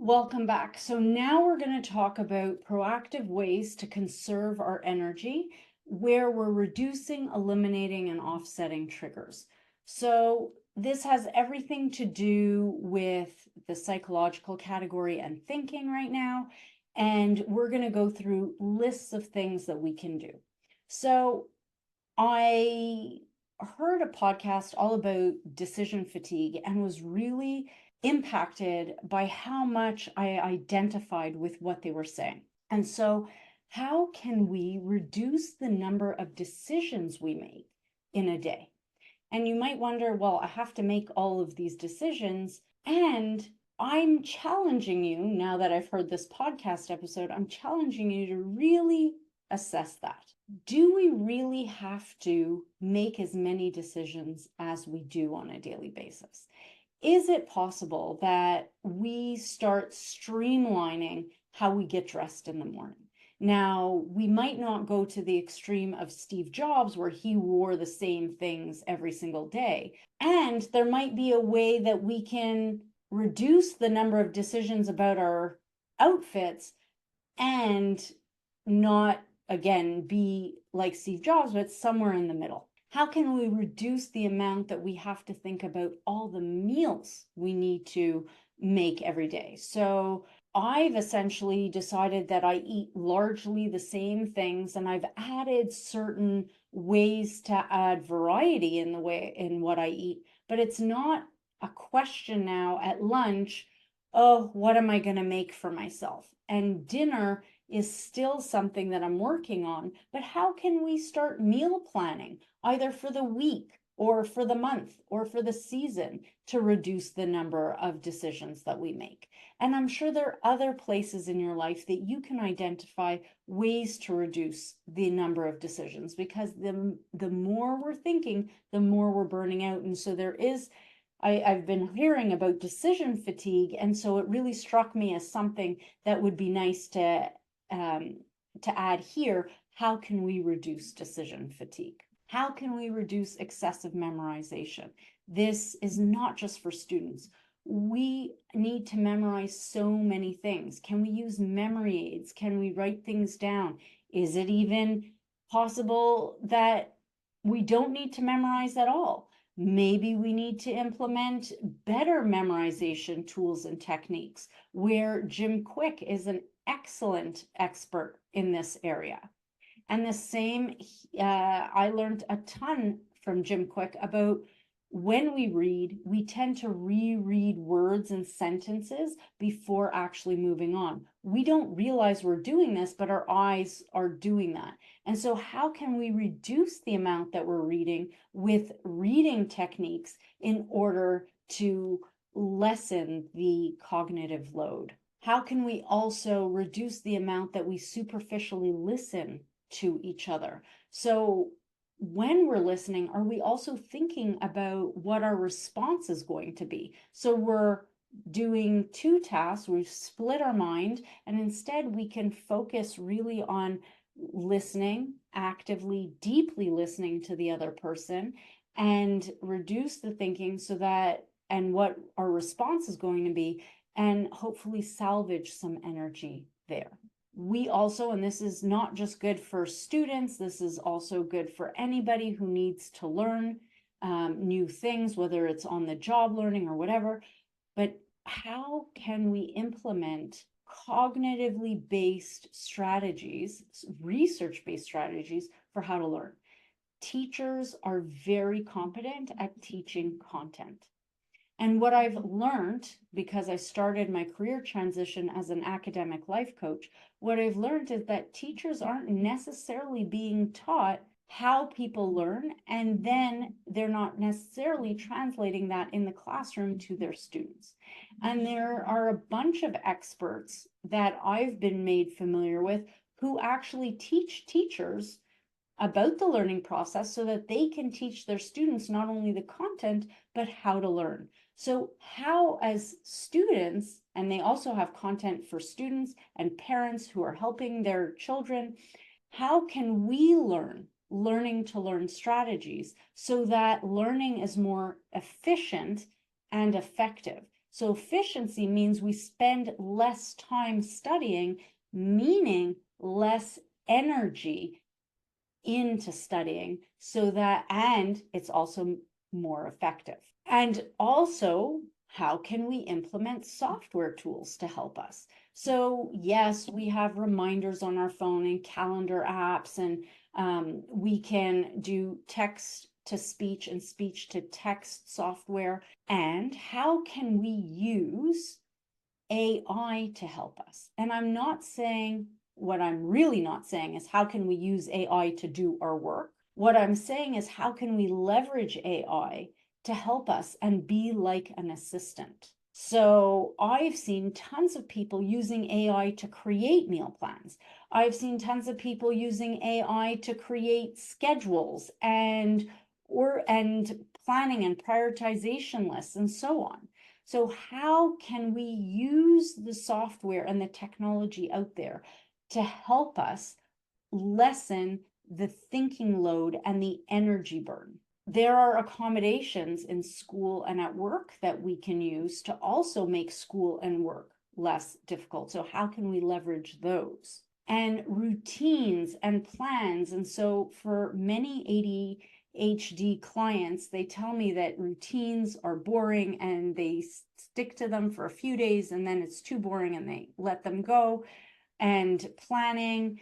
Welcome back. So now we're going to talk about proactive ways to conserve our energy where we're reducing, eliminating, and offsetting triggers. So this has everything to do with the psychological category and thinking right now. And we're going to go through lists of things that we can do. So I heard a podcast all about decision fatigue and was really impacted by how much I identified with what they were saying. And so, how can we reduce the number of decisions we make in a day? And you might wonder, well, I have to make all of these decisions. And I'm challenging you, now that I've heard this podcast episode, I'm challenging you to really assess that. Do we really have to make as many decisions as we do on a daily basis? Is it possible that we start streamlining how we get dressed in the morning? Now, we might not go to the extreme of Steve Jobs where he wore the same things every single day. And there might be a way that we can reduce the number of decisions about our outfits and not, again, be like Steve Jobs, but somewhere in the middle. How can we reduce the amount that we have to think about all the meals we need to make every day? So I've essentially decided that I eat largely the same things, and I've added certain ways to add variety in what I eat. But it's not a question now at lunch, oh, what am I going to make for myself? And dinner is still something that I'm working on, but how can we start meal planning either for the week or for the month or for the season to reduce the number of decisions that we make? And I'm sure there are other places in your life that you can identify ways to reduce the number of decisions, because the more we're thinking, the more we're burning out. And so I've been hearing about decision fatigue, and so it really struck me as something that would be nice to add here. How can we reduce decision fatigue? How can we reduce excessive memorization? This is not just for students. We need to memorize so many things. Can we use memory aids? Can we write things down? Is it even possible that we don't need to memorize at all? Maybe we need to implement better memorization tools and techniques, where Jim Quick is an excellent expert in this area. And the same, I learned a ton from Jim Quick about when we read, we tend to reread words and sentences before actually moving on. We don't realize we're doing this, but our eyes are doing that. And so how can we reduce the amount that we're reading with reading techniques in order to lessen the cognitive load? How can we also reduce the amount that we superficially listen to each other? So when we're listening, are we also thinking about what our response is going to be? So we're doing two tasks, we've split our mind, and instead we can focus really on listening, actively, deeply listening to the other person, and reduce the thinking and what our response is going to be, and hopefully salvage some energy there. We also, and this is not just good for students, this is also good for anybody who needs to learn new things, whether it's on the job learning or whatever. But how can we implement cognitively based strategies, research-based strategies for how to learn? Teachers are very competent at teaching content. And what I've learned, because I started my career transition as an academic life coach, what I've learned is that teachers aren't necessarily being taught how people learn, and then they're not necessarily translating that in the classroom to their students. And there are a bunch of experts that I've been made familiar with who actually teach teachers about the learning process so that they can teach their students not only the content, but how to learn. So how, as students, and they also have content for students and parents who are helping their children, how can we learning to learn strategies so that learning is more efficient and effective? So efficiency means we spend less time studying, meaning less energy into studying, so that, and it's also more effective. And also, how can we implement software tools to help us? So yes, we have reminders on our phone and calendar apps, and we can do text to speech and speech to text software. And how can we use AI to help us? And I'm not saying, what I'm really not saying is how can we use AI to do our work? What I'm saying is how can we leverage AI to help us and be like an assistant? So I've seen tons of people using AI to create meal plans. I've seen tons of people using AI to create schedules and planning and prioritization lists and so on. So how can we use the software and the technology out there to help us lessen the thinking load and the energy burn? There are accommodations in school and at work that we can use to also make school and work less difficult. So how can we leverage those? And routines and plans. And so for many ADHD clients, they tell me that routines are boring and they stick to them for a few days and then it's too boring and they let them go. And planning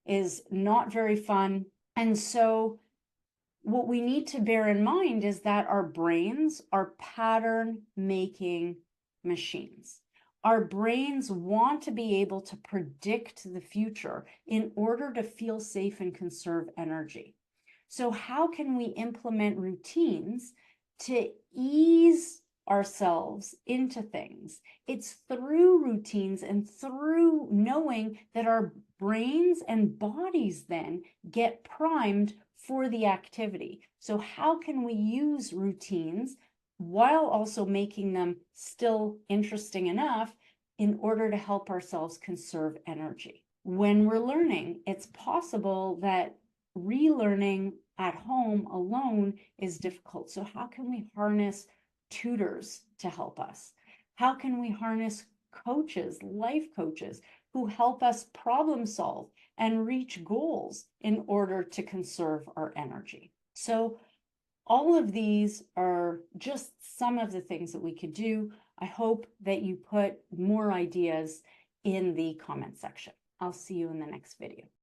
is not very fun. And so what we need to bear in mind is that our brains are pattern making machines. Our brains want to be able to predict the future in order to feel safe and conserve energy. So how can we implement routines to ease ourselves into things? It's through routines and through knowing that our brains and bodies then get primed for the activity. So how can we use routines while also making them still interesting enough in order to help ourselves conserve energy? When we're learning, it's possible that relearning at home alone is difficult. So how can we harness tutors to help us? How can we harness coaches, life coaches, who help us problem solve and reach goals in order to conserve our energy? So all of these are just some of the things that we could do. I hope that you put more ideas in the comment section. I'll see you in the next video.